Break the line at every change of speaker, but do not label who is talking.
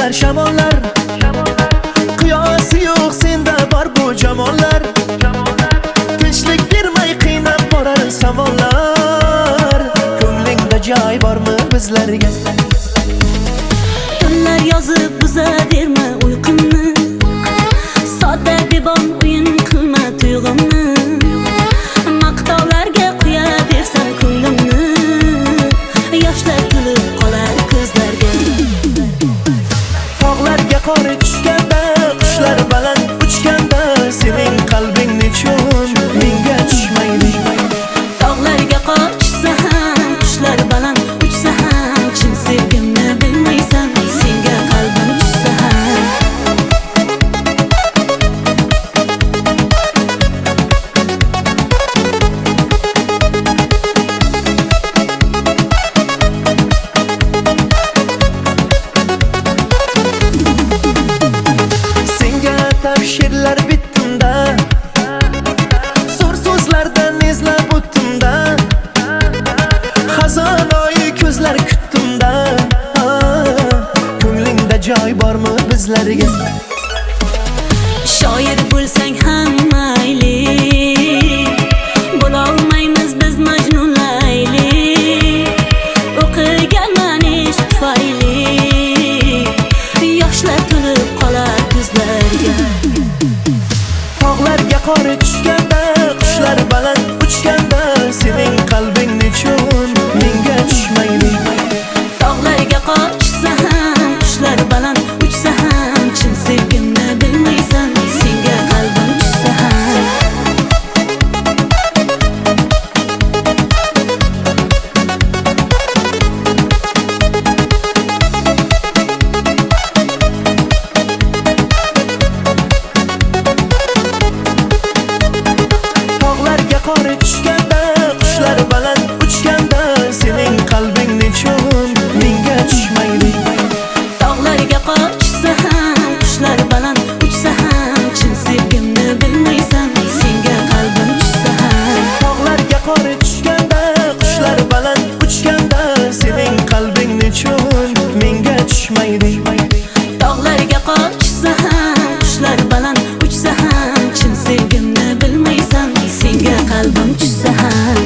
sevar shamollar. Qiyosi yo'q senda bor bu jamollar. Tinchlik bermay qiynab borar savollar. Ko'nglingda joy bormi bizlarga?
Tunlar yozib buzaverma uyqumni. Sodda bebon o'yin qilma tuyg'umni. Maqtovlarga qo'yaversam ko'nglimni. Yoshlar kulib qolar ko'zlarga.
Tog'larga qor tushganda, qushlar baland uchganda, sening qalbing nechun menga tushmaydi?
Tog'larga qor tushsa ham, qushlar baland uchsa ham, chin sevgimni bilmaysan, senga qalbim tushsa ham.
Senga tabshirlar bittimda, zo'r so'zlardan izlab o'ttimda, xazonoyi ko'zlar kuttimda. Ko'nglingda joy bormi bizlarga?
Shoir bo'lsang ham mayli, bo'lolmaymiz biz Majnun Layli. O'qiganman ishq tufayli, yoshlar to'lib qolar ko'zlarga.
Tog'larga qor tushganda, qushlar baland uchganda, sening qalbing nechun menga tushmaydi?
Tog'larga qor tushsa ham, qushlar baland uchsa ham, chin sevgimni bilmaysan, senga qalbim tushsa ham.
Tog'larga qor tushganda, qushlar baland uchganda, sening qalbing nechun menga tushmaydi?
Tog'larga qor tushsa ham, qushlar baland uchsa ham, chin sevgimni bilmaysan, senga qalbim tushsa ham.
Tog'larga qor tushganda, qushlar baland uchganda, sening qalbing nechun menga tushmaydi?
Tog'larga qor tushsa ham, qushlar baland uchsa ham, chin sevgimni bilmaysan, senga qalbim tushsa ham.